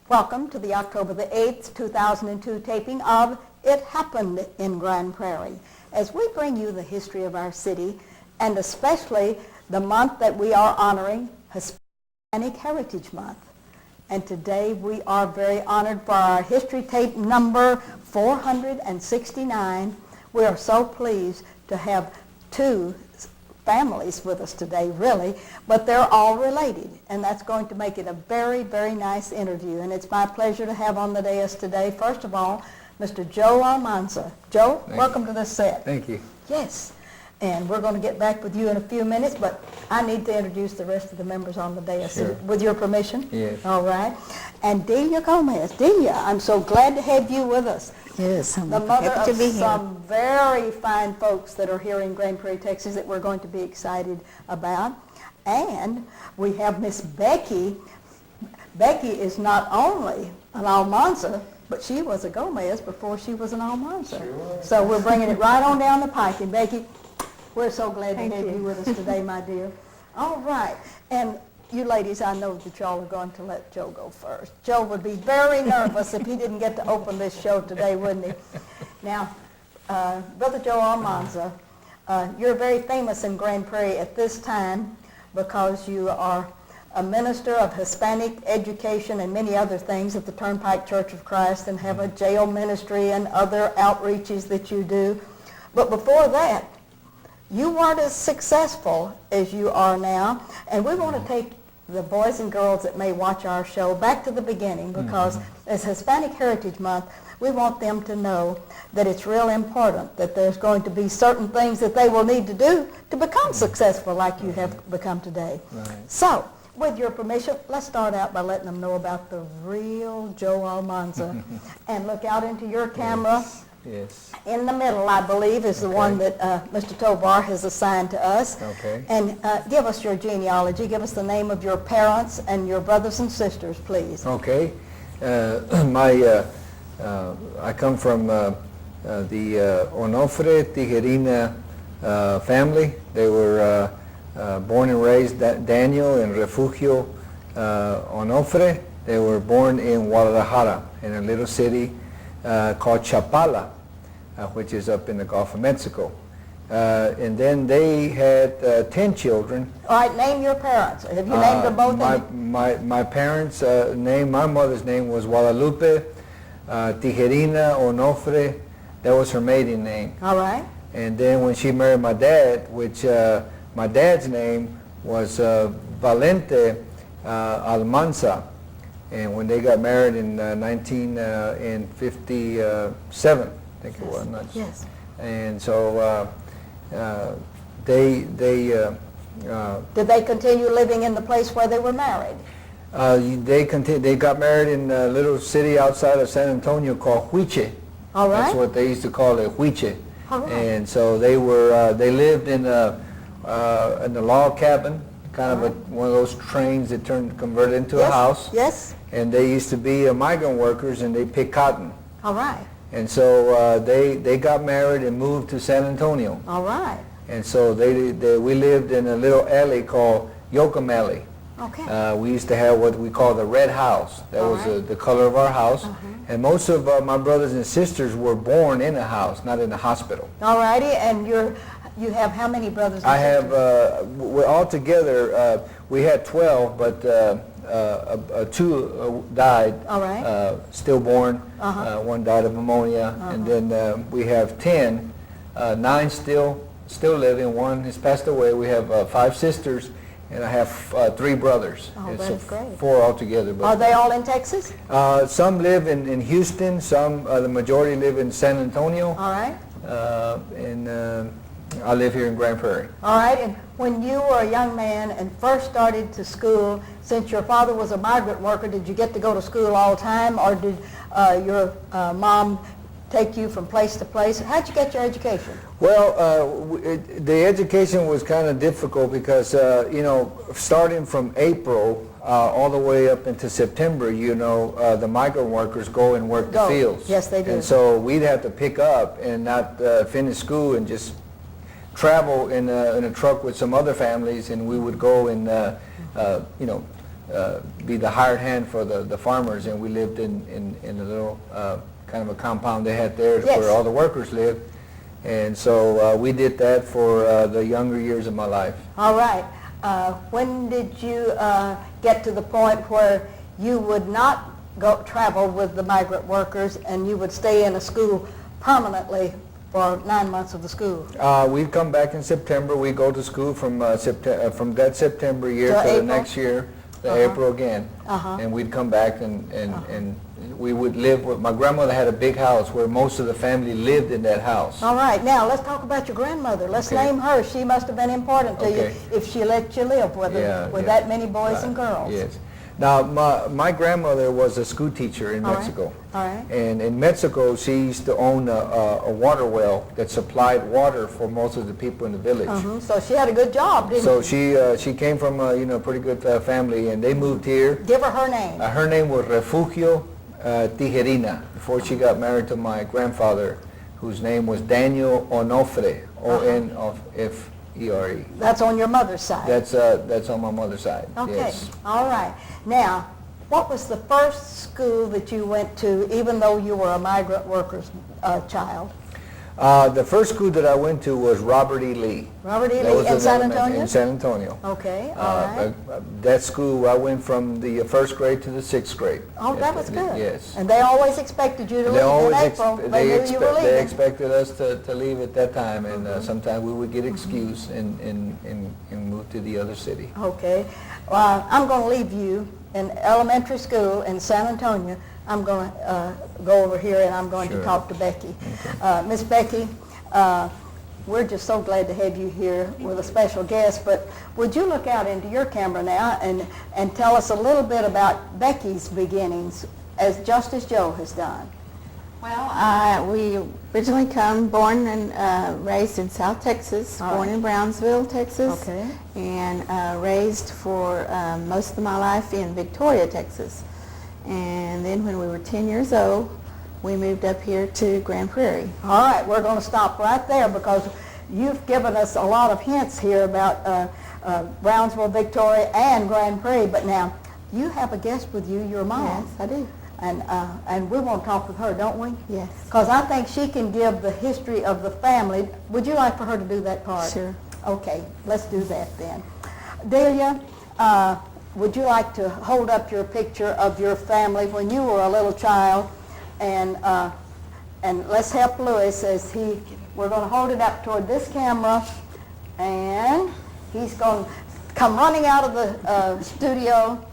Welcome to the October the 8th, 2002 taping of It Happened in Grand Prairie, as we bring you the history of our city, and especially the month that we are honoring, Hispanic Heritage Month. And today we are very honored for our history tape number 469. We are so pleased to have two families with us today, really, but they're all related, and that's going to make it a very, very nice interview. And it's my pleasure to have on the dais today, first of all, Mr. Joe Almanza. Joe, welcome to the set. Thank you. Yes, and we're going to get back with you in a few minutes, but I need to introduce the rest of the members on the dais. Sure. With your permission? Yes. All right. And Delia Gomez. Delia, I'm so glad to have you with us. Yes, I'm The mother happy of to be here. some very fine folks that are here in Grand Prairie, Texas, that we're going to be excited about. And we have Miss Becky. Becky is not only an Almanza, but she was a Gomez before she was an Almanza. Sure. So we're bringing it right on down the pike. And Becky, we're so glad Thank to have you. you with us today, my dear. All right. And you ladies, I know that y'all are going to let Joe go first. Joe would be very nervous if he didn't get to open this show today, wouldn't he? Now, Brother Joe Almanza, you're very famous in Grand Prairie at this time because you are a minister of Hispanic education and many other things at the Turnpike Church of Christ, and have a jail ministry and other outreaches that you do. But before that, you weren't as successful as you are now, and we want to take the boys and girls that may watch our show back to the beginning, because as Hispanic Heritage Month, we want them to know that it's real important that there's going to be certain things that they will need to do to become successful like you have become today. Right. So, with your permission, let's start out by letting them know about the real Joe Almanza. And look out into your camera. Yes. In the middle, I believe, is the Okay. one that Mr. Tovar has assigned to us. Okay. And give us your genealogy. Give us the name of your parents and your brothers and sisters, please. Okay. I come from the Onofre Tijerina family. They were born and raised, Daniel and Refugio Onofre. They were born in Guadalajara, in a little city called Chapala, which is up in the Gulf of Mexico. And then they had 10 children. All right, name your parents. Have you named them both? My parents' name, my mother's name was Guadalupe Tijerina Onofre. That was her maiden name. All right. And then when she married my dad, which my dad's name was Valente Almanza. And when they got married in 1957, I think it was. Yes. And so Did they continue living in the place where they were married? They got married in a little city outside of San Antonio called Huiche. All right. That's what they used to call it, Huiche. All right. And so they lived in a log cabin, kind of one of those trains that converted into a house. Yes. And they used to be migrant workers, and they picked cotton. All right. And so they got married and moved to San Antonio. All right. And so we lived in a little alley called Yoakum Alley. Okay. We used to have what we call the red house. That was the color of our house. And most of my brothers and sisters were born in a house, not in a hospital. All righty. And you have how many brothers and sisters? We're all together, we had 12, but 2 died, All right. stillborn. One died of pneumonia. And then we have 10, 9 still living. 1 has passed away. We have 5 sisters, and I have 3 brothers. Oh, It's that's great. 4 altogether. But Are they all in Texas? some live in Houston. Some, the majority live in San Antonio. All right. And I live here in Grand Prairie. All right. And when you were a young man and first started to school, since your father was a migrant worker, did you get to go to school all the time, or did your mom take you from place to place? How'd you get your education? Well, the education was kind of difficult because, starting from April all the way up into September, the migrant workers go and work the fields. Yes, they do. And so we'd have to pick up and not finish school and just travel in a truck with some other families, and we would go and, be the hired hand for the farmers, and we lived in a little kind of a compound they had there Yes. where all the workers lived. And so we did that for the younger years of my life. All right. When did you get to the point where you would not go travel with the migrant workers and you would stay in a school permanently for 9 months of the school? We'd come back in September. We go to school from from that September year Till to the April? next year, to Uh-huh. April again. Uh-huh. And we'd come back and we would live with, my grandmother had a big house where most of the family lived in that house. All right. Now, let's talk about your grandmother. Let's Okay. name her. She must have been important to Okay. you if she let you live with her, Yeah, with yeah. that many boys and girls. Yes. Now, my grandmother was a school teacher in All right. Mexico. All right. And in Mexico, she used to own a water well that supplied water for most of the people in the village. Mhm. So she had a good job, didn't So she? she came from a pretty good family, and they moved here. Give her her name. Her name was Refugio Tijerina, before she got married to my grandfather, whose name was Daniel Onofre, O-N-F-E-R-E. That's on your mother's side. That's on my mother's side. Okay. Yes. All right. Now, what was the first school that you went to, even though you were a migrant worker's child? The first school that I went to was Robert E. Lee. Robert E. That Lee was in an San elementary- Antonio? In San Antonio. Okay. All right. That school, I went from the first grade to the sixth grade. Oh, that was good. Yes. And they always expected you to leave in April. They knew you were they leaving. expected us to leave at that time, and sometimes we would get excused and move to the other city. Okay. I'm going to leave you in elementary school in San Antonio. I'm going to go over here and I'm going to Sure. talk to Becky. Miss Becky, we're just so glad to have you here with a special guest, but would you look out into your camera now and tell us a little bit about Becky's beginnings, just as Joe has done? Well, we originally born and raised in South Texas, All born right. in Brownsville, Texas, Okay. and raised for most of my life in Victoria, Texas. And then when we were 10 years old, we moved up here to Grand Prairie. All right, we're going to stop right there because you've given us a lot of hints here about Brownsville, Victoria, and Grand Prairie, but now you have a guest with you, your mom. Yes, I do. And we want to talk with her, don't we? Yes. Because I think she can give the history of the family. Would you like for her to do that part? Sure. Okay, let's do that then. Delia, would you like to hold up your picture of your family when you were a little child? And let's help Louis as we're going to hold it up toward this camera, and he's going to come running out of the studio,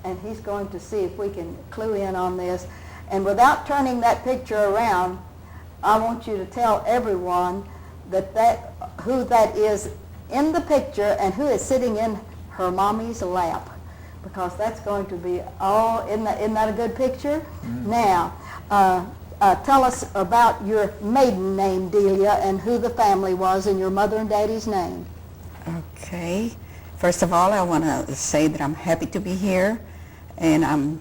and he's going to see if we can clue in on this. And without turning that picture around, I want you to tell everyone who that is in the picture and who is sitting in her mommy's lap, because that's going to be isn't that a good picture? Mm-hmm. Now, tell us about your maiden name, Delia, and who the family was and your mother and daddy's name. Okay. First of all, I want to say that I'm happy to be here, and I'm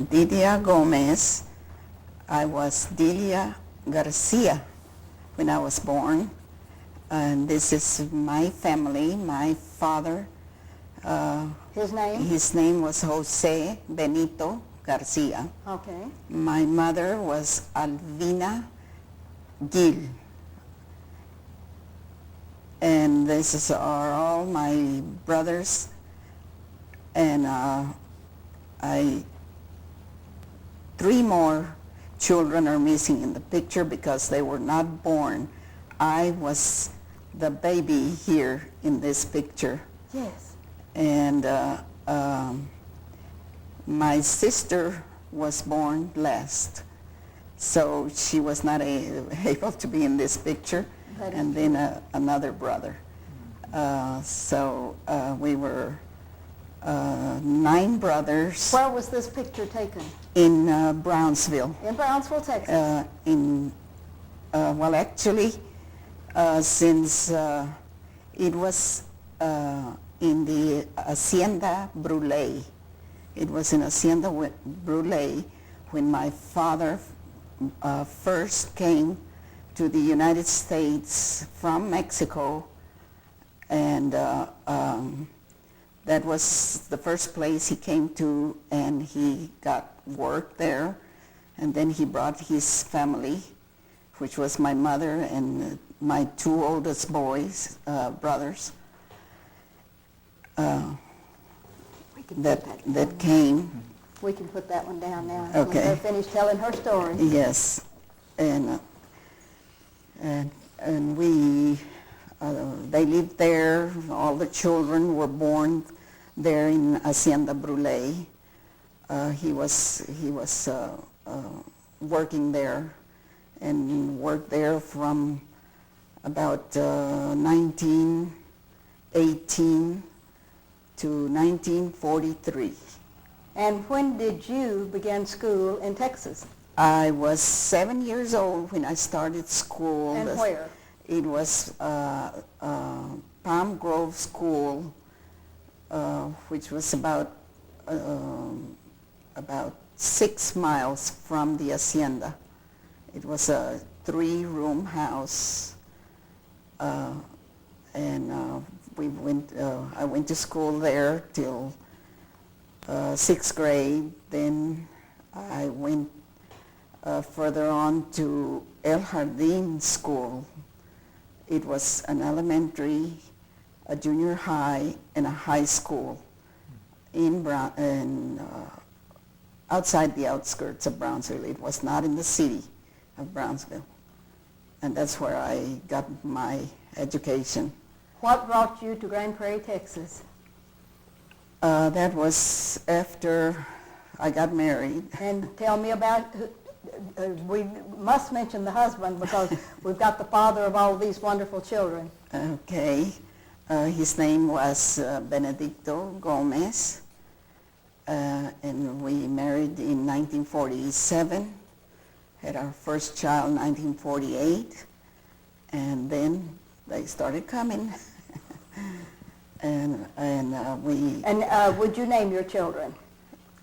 Delia Gomez. I was Delia Garcia when I was born, and this is my family. My father, His name? his name was Jose Benito Garcia. Okay. My mother was Alvina Gil. And are all my brothers, and three more children are missing in the picture because they were not born. I was the baby here in this picture. Yes. And my sister was born last, so she was not able to be in this picture. And then another brother. So we were 9 brothers. Where was this picture taken? In Brownsville. In Brownsville, Texas. Well, actually, since it was in the Hacienda Brule. It was in Hacienda Brule when my father first came to the United States from Mexico, and that was the first place he came to, and he got work there. And then he brought his family, which was my mother and my two oldest boys, brothers, We can put that came. We can put that one down now. Okay. When they're finished telling her story. Yes, and we they lived there. All the children were born there in Hacienda Brule. He was working there, and worked there from about 1918 to 1943. And when did you begin school in Texas? I was 7 years old when I started school. And where? It was Palm Grove School, which was about 6 miles from the hacienda. It was a 3-room house, and I went to school there till 6th grade. Then I went further on to El Jardín School. It was an elementary, a junior high, and a high school outside the outskirts of Brownsville. It was not in the city of Brownsville. And that's where I got my education. What brought you to Grand Prairie, Texas? That was after I got married. And tell me about, we must mention the husband because we've got the father of all of these wonderful children. Okay. His name was Benedicto Gomez, and we married in 1947, had our first child in 1948, and then they started coming. and we... And would you name your children?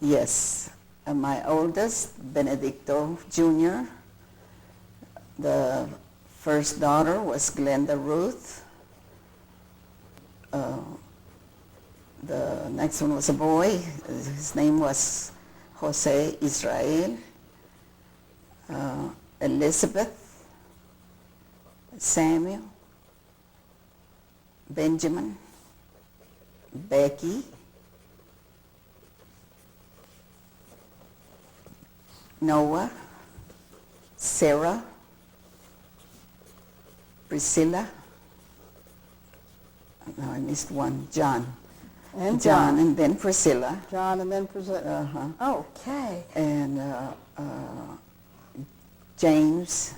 Yes. My oldest, Benedicto Jr. The first daughter was Glenda Ruth. The next one was a boy. His name was Jose Israel. Elizabeth, Samuel, Benjamin, Becky, Noah, Sarah, Priscilla. No, I missed one. John. And John, and then Priscilla. John and then Priscilla. Uh-huh. Okay. And James,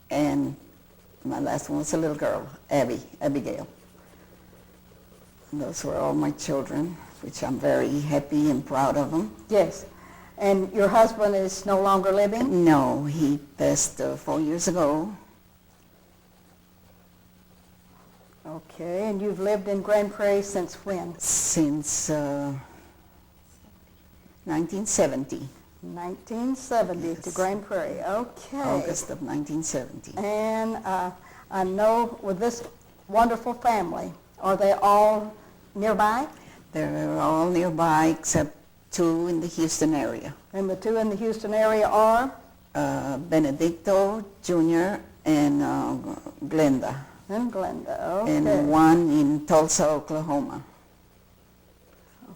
and my last one was a little girl, Abigail. And those were all my children, which I'm very happy and proud of them. Yes. And your husband is no longer living? No, he passed 4 years ago. Okay, and you've lived in Grand Prairie since when? Since 1970. 1970 Yes. to Grand Prairie. Okay. August of 1970. And I know with this wonderful family, are they all nearby? They're all nearby except 2 in the Houston area. And the 2 in the Houston area are? Benedicto Jr. and Glenda. And Glenda, okay. And 1 in Tulsa, Oklahoma.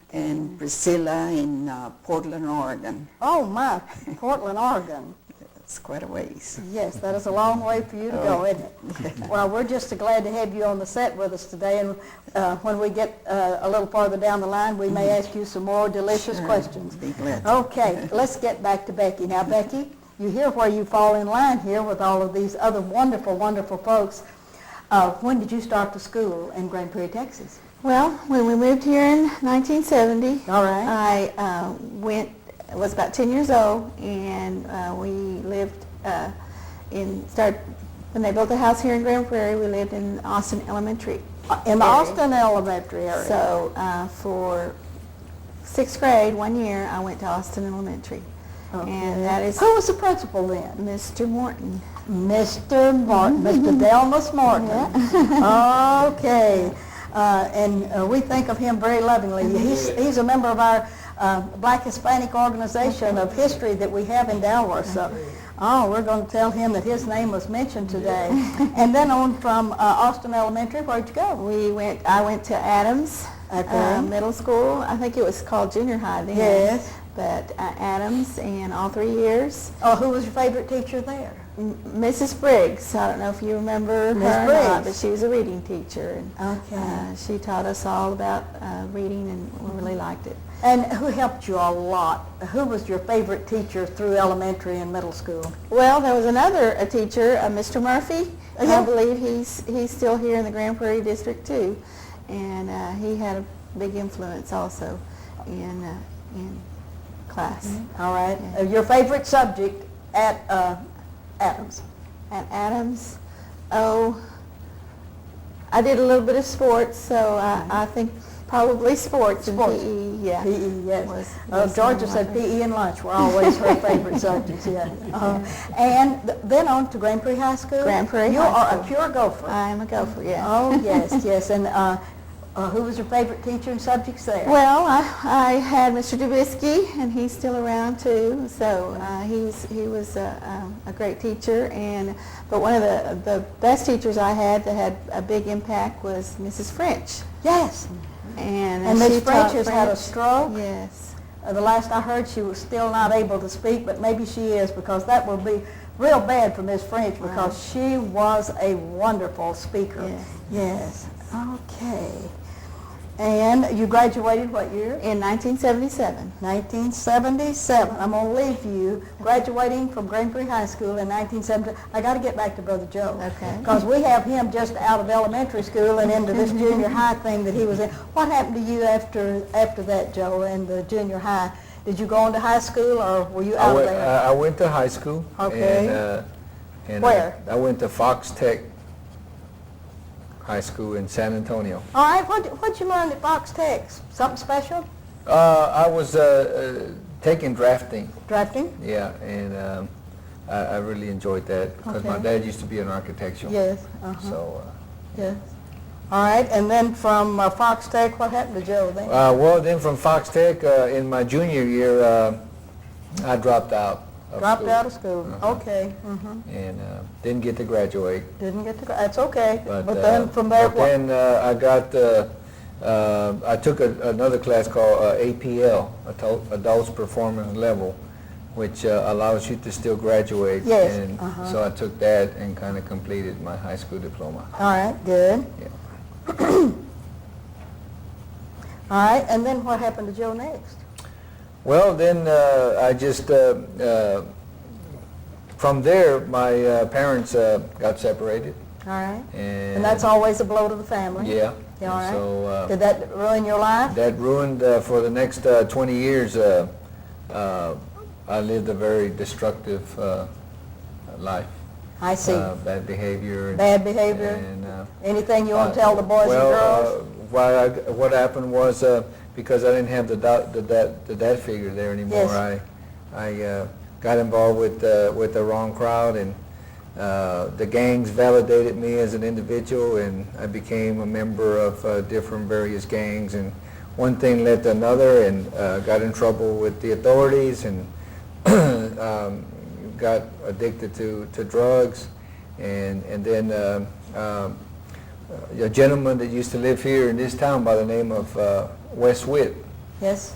Okay. And Priscilla in Portland, Oregon. Oh my, Portland, Oregon. It's quite a ways. Yes, that is a long way for you to go, isn't it? Well, we're just glad to have you on the set with us today, and when we get a little farther down the line, we may ask you some more delicious Sure, questions. be glad. Okay, let's get back to Becky. Now, Becky, you hear where you fall in line here with all of these other wonderful, wonderful folks. When did you start the school in Grand Prairie, Texas? Well, when we moved here in 1970, All right. I was about 10 years old, and we lived when they built the house here in Grand Prairie, we lived in Austin Elementary. In the area. Austin Elementary area. So for 6th grade, 1 year, I went to Austin Elementary. Okay. And that is Who was the principal then? Mr. Morton. Mr. Martin, Mr. Delmas Martin. Okay. and we think of him very lovingly. He's a member of our Black Hispanic organization of history that we have in Delaware. So, we're going to tell him that his name was mentioned today. And then on from Austin Elementary, where'd you go? I went to Adams Middle School. I think it was called junior high then. Yes. But Adams, and all 3 years. Oh, who was your favorite teacher there? Mrs. Briggs. I don't know if you remember Miss her or Briggs. not, but she was a reading teacher. And, Okay. she taught us all about reading, and we really liked it. And who helped you a lot? Who was your favorite teacher through elementary and middle school? Well, there was another teacher, Mr. Murphy. Yeah. I believe he's still here in the Grand Prairie District too, and he had a big influence also in class. All right. Yeah. Your favorite subject at Adams? At Adams, I did a little bit of sports, so I think probably sports and Sports. PE. Yeah. PE, yes. was Georgia one of said my favorites. PE and lunch were always her favorite subjects, yeah. And then on to Grand Prairie High School? Grand Prairie You High are School. a pure gopher. I am a gopher, yeah. Oh, yes, yes. And who was your favorite teacher and subjects there? Well, I had Mr. Dubisky, and he's still around too. So he was a great teacher, but one of the best teachers I had that had a big impact was Mrs. French. Yes. And And she Miss French taught has had a French. stroke. Yes. The last I heard, she was still not able to speak, but maybe she is, because that will be real bad for Miss French, because she was a wonderful speaker. Yes. Yes. Okay. And you graduated what year? In 1977. 1977. I'm going to leave you graduating from Grand Prairie High School in 1970. I got to get back to Brother Joe. Okay. Because we have him just out of elementary school and into this junior high thing that he was in. What happened to you after that, Joe, in the junior high? Did you go on to high school, or were you out of there? I went to high school. Okay. And Where? I went to Fox Tech High School in San Antonio. All right. What'd you learn at Fox Tech? Something special? I was taking drafting. Drafting? Yeah, and I really enjoyed that because my Okay. dad used to be an architectural. Yes. So, Yes. All right. And then from Fox Tech, what happened to Joe then? well, then from Fox Tech, in my junior year, I dropped out. Dropped out of school. Okay. And didn't get to graduate. Didn't get to go. That's okay. But then then from there, but then I got. I took another class called APL, Adults Performance Level, which allows you to still graduate. Yes, And so I took that and kind of completed my high school diploma. all right, good. Yeah. All right, and then what happened to Joe next? Well, then I just, from there, my parents got separated. All right. And that's always a blow to the family? Yeah. Yeah, all right. So Did that ruin your life? that ruined, for the next 20 years, I lived a very destructive life. I see. Bad behavior. And, Bad behavior? And, Anything you want to tell the boys and girls? What happened was, because I didn't have the dad figure there anymore, Yes. I got involved with the wrong crowd, and the gangs validated me as an individual, and I became a member of different various gangs, and one thing led to another, and got in trouble with the authorities, and got addicted to drugs, and then a gentleman that used to live here in this town by the name of Wes Witt Yes.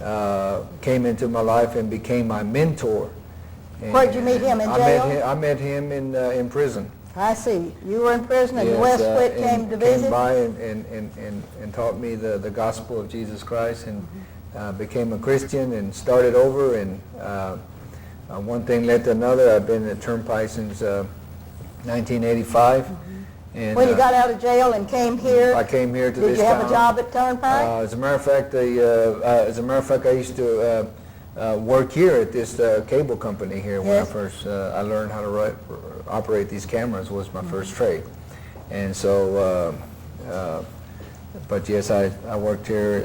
came into my life and became my mentor. And Where'd you meet him, in jail? I met him in prison. I see. You were in prison and Yes, Wes Witt and came to visit? Came by and taught me the gospel of Jesus Christ, and became a Christian and started over, and one thing led to another. I've been at Turnpike since 1985. And, When you got out of jail and came here, I came here to did this you have town. a job at Turnpike? As a matter of fact, I used to work here at this cable company here when Yes. I first I learned how to operate these cameras. Was my first trade, and so. But yes, I worked here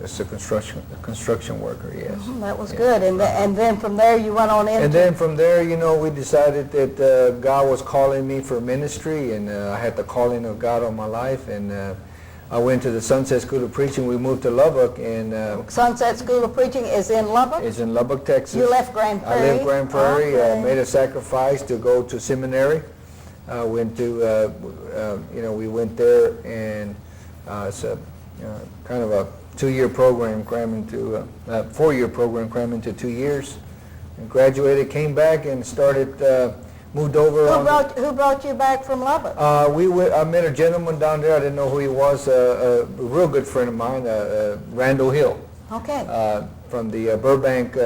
as a construction worker. Yes. That was Yeah. good. And then from there you went on into... And then from there, we decided that God was calling me for ministry, and I had the calling of God on my life, and I went to the Sunset School of Preaching. We moved to Lubbock, and Sunset School of Preaching is in Lubbock? it's in Lubbock, Texas. You left Grand Prairie? I left Grand Prairie, Okay. made a sacrifice to go to seminary. Went to, we went there, and it's a kind of a 2-year program crammed into, 4-year program crammed into 2 years. And graduated, came back, and started, moved over. Who brought you back from Lubbock? I met a gentleman down there. I didn't know who he was. A real good friend of mine, Randall Hill. Okay. From the Burbank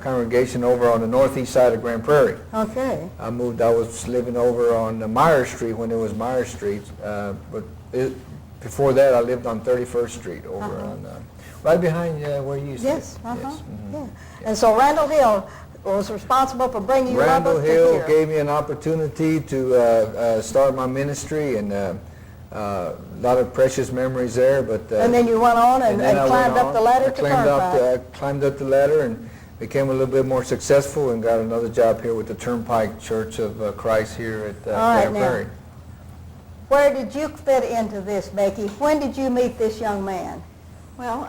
congregation over on the northeast side of Grand Prairie. Okay. I was living over on Myers Street when it was Myers Street, but before that I lived on 31st Street over on, right behind where you used to live. Yes. Yes. Yeah. And so Randall Hill was responsible for bringing you Randall Lubbock to Hill here. gave me an opportunity to start my ministry, and a lot of precious memories there. But and then you went on and then I climbed went up the on. ladder I to climbed up the ladder and became a little bit more successful, and got another job here with the Turnpike Church of Christ here at Grand Prairie. Where did you fit into this, Becky? When did you meet this young man? Well,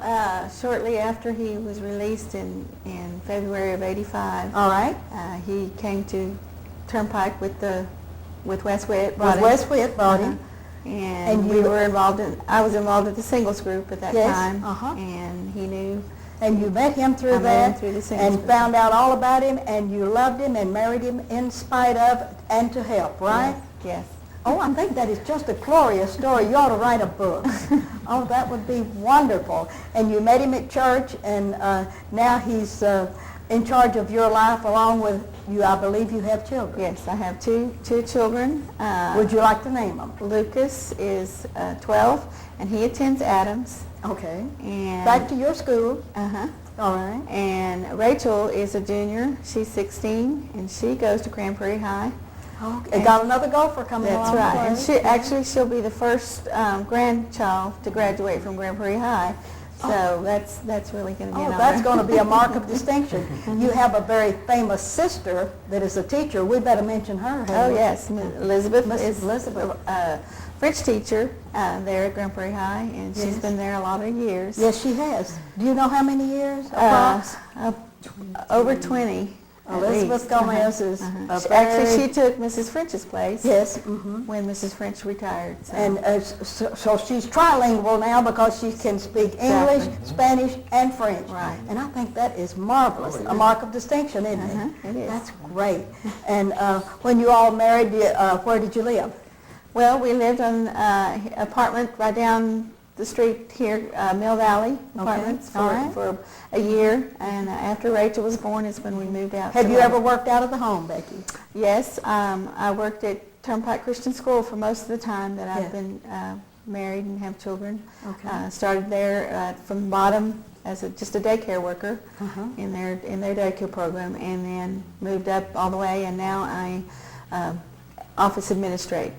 shortly after he was released in February of '85, All right. he came to Turnpike with Wes Witt. With Wes Witt brought him. And And we you- were involved in. I was involved with the singles group at that Yes, time, uh-huh. and he knew. And you met him through I met him that through the singles and group. found out all about him, and you loved him and married him in spite of and to help, right? Yes. Oh, I think that is just a glorious story. You ought to write a book. Oh, that would be wonderful. And you met him at church, and now he's in charge of your life along with you. I believe you have children. Yes, I have two children. Would you like to name them? Lucas is 12, and he attends Adams. Okay. And Back to your school. uh-huh. All right. And Rachel is a junior. She's 16, and she goes to Grand Prairie High. Okay. Got another gopher coming That's along. right. And the way. she'll be the first grandchild to graduate from Grand Prairie High. So that's really going to be an Oh, honor. that's going to be a mark of distinction. You have a very famous sister that is a teacher. We better mention her. Oh, haven't we? yes. Elizabeth Miss is Elizabeth. a French teacher there at Grand Prairie High, and she's Yes. been there a lot of years. Yes, she has. Do you know how many years? Approx? Over 20. at Elizabeth least. Gomez is a Actually, very- she took Mrs. French's place Yes. when Mrs. French retired. So. And so she's trilingual now because she can speak English, Exactly. Spanish, and French. Right. And I think that is marvelous, a mark of distinction, isn't it? It is. That's great. And when you all married, where did you live? Well, we lived on apartment right down the street here, Mill Valley Apartments, all right. for a year. And after Rachel was born is when we moved out. Have to you ever Lubbock. worked out of the home, Becky? Yes, I worked at Turnpike Christian School for most of the time that Yeah. I've been married and have children. Okay. Started there from the bottom as just a daycare worker Uh-huh. in their daycare program, and then moved up all the way, and now I office administrate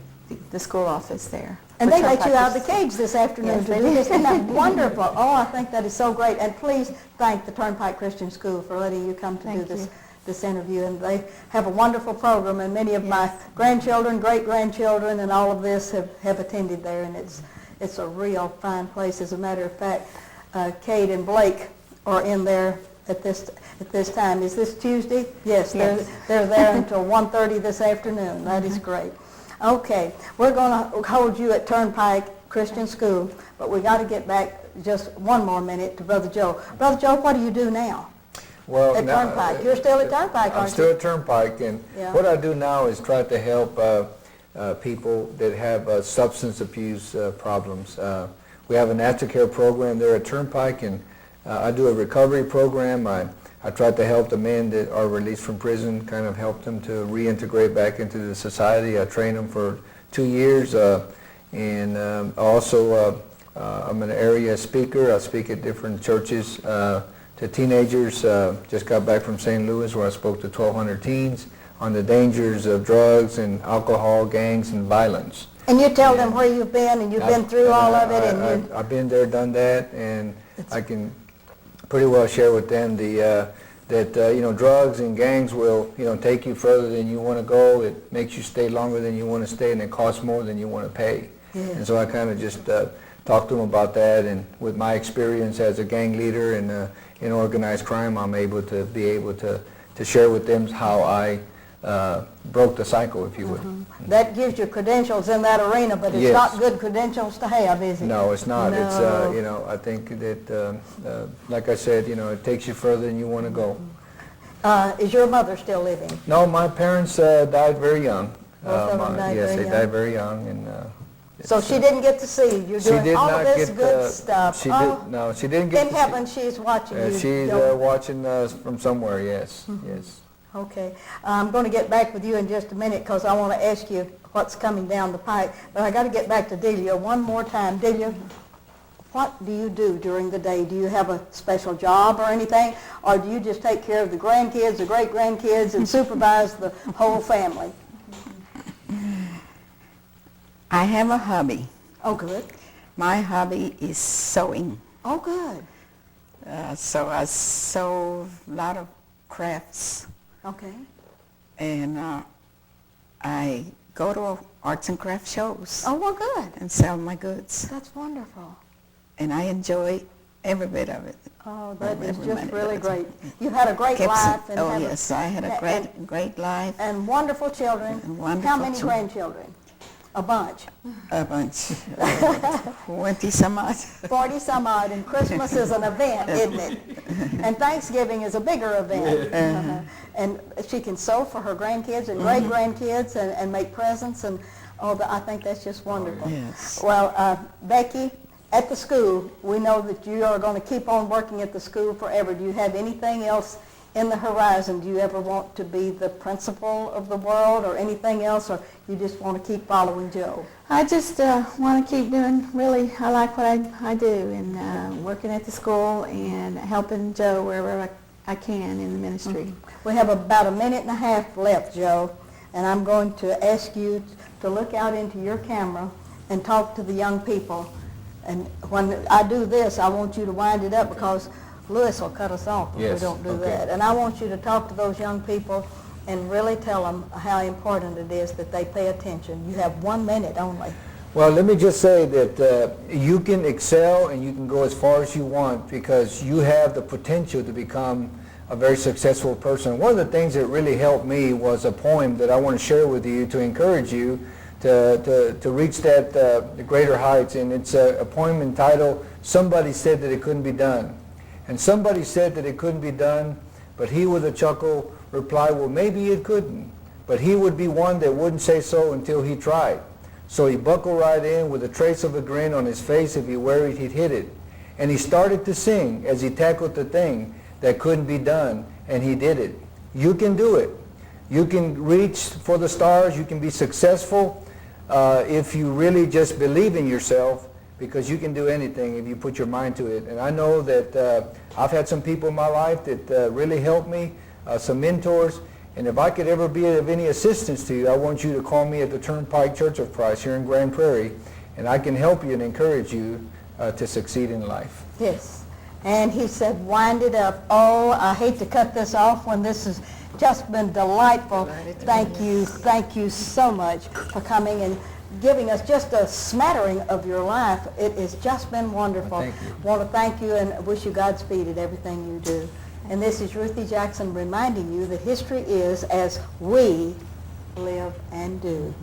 the school office there. And for they let Turnpike you out of the Christian. cage this afternoon Yes, to they do did. this. Isn't that wonderful? Oh, I think that is so great. And please thank the Turnpike Christian School for letting you come to do Thank this you. this interview. And they have a wonderful program, and many of my Yes. grandchildren, great-grandchildren, and all of this have attended there, and it's a real fine place. As a matter of fact, Kate and Blake are in there at this time. Is this Tuesday? Yes, Yes. they're there until 1:30 this afternoon. That is great. Okay, we're going to hold you at Turnpike Christian School, but we got to get back just one more minute to Brother Joe. Brother Joe, what do you do now Well, at now, Turnpike? You're still at Turnpike, I'm aren't still you? at Turnpike, and Yeah. what I do now is try to help people that have substance abuse problems. We have an aftercare program there at Turnpike, and I do a recovery program. I try to help the men that are released from prison, kind of help them to reintegrate back into the society. I train them for 2 years, and also I'm an area speaker. I speak at different churches to teenagers. Just got back from St. Louis where I spoke to 1,200 teens on the dangers of drugs and alcohol, gangs, and violence. And you tell them where you've been, and you've been through all of it, and I've been there, done that, and I can pretty well share with them that drugs and gangs will take you further than you want to go. It makes you stay longer than you want to stay, and it costs more than you want to pay. Yeah. And so I kind of just talk to them about that, and with my experience as a gang leader in organized crime, I'm able to share with them how I broke the cycle, if you would. That gives you credentials in that arena, but it's Yes. not good credentials to have, is it? No, it's not. No. It's you know, I think that like I said, you know, it takes you further than you want to go. Is your mother still living? No, my parents died very young. Both of them died yes, very they young. died very young, and So she didn't get to see you. You're she doing did all not of this get. good stuff. She Oh, did no, she didn't get. in to heaven, she's watching you. She's Joe. watching us from somewhere. Yes, yes. Okay. I'm going to get back with you in just a minute because I want to ask you what's coming down the pike. But I got to get back to Delia one more time. Delia, what do you do during the day? Do you have a special job or anything? Or do you just take care of the grandkids, the great-grandkids, and supervise the whole family? I have a hobby. Oh, good. My hobby is sewing. Oh, good. So I sew a lot of crafts, Okay. and I go to arts and craft shows Oh, well, good. and sell my goods, That's wonderful. and I enjoy every bit of it. Oh, that is Every just minute really of it. great. You've had a great Keeps it- life. And oh have yes, I had a great life, and wonderful children. And wonderful How many children. grandchildren? A bunch. a bunch, 20 some odd. 40 some odd, and Christmas is an event, isn't it? And Thanksgiving is a bigger event. And she can sew for her grandkids and great-grandkids and make presents, and I think that's just wonderful. Yes. Well, Becky, at the school, we know that you are going to keep on working at the school forever. Do you have anything else in the horizon? Do you ever want to be the principal of the world or anything else, or you just want to keep following Joe? I just want to keep doing, really, I like what I do, and working at the school and helping Joe wherever I can in the ministry. We have about a minute and a half left, Joe, and I'm going to ask you to look out into your camera and talk to the young people. And when I do this, I want you to wind it up because Lewis will cut us off if Yes, we don't do okay. that. And I want you to talk to those young people and really tell them how important it is that they pay attention. You have 1 minute only. Well, let me just say that you can excel and you can go as far as you want because you have the potential to become a very successful person. One of the things that really helped me was a poem that I want to share with you to encourage you to reach that greater heights. And it's a poem entitled, "Somebody Said That It Couldn't Be Done." And somebody said that it couldn't be done, but he with a chuckle replied, well, maybe it couldn't. But he would be one that wouldn't say so until he tried. So he buckled right in with a trace of a grin on his face. If he worried, he'd hit it. And he started to sing as he tackled the thing that couldn't be done, and he did it. You can do it. You can reach for the stars. You can be successful if you really just believe in yourself, because you can do anything if you put your mind to it. And I know that I've had some people in my life that really helped me, some mentors, and if I could ever be of any assistance to you, I want you to call me at the Turnpike Church of Christ here in Grand Prairie, and I can help you and encourage you to succeed in life. Yes. And he said, wind it up. Oh, I hate to cut this off when this has just been delightful. Thank you so much for coming and giving us just a smattering of your life. It has just been wonderful. Thank you. Want to thank you and wish you Godspeed at everything you do. And this is Ruthie Jackson reminding you that history is as we live and do.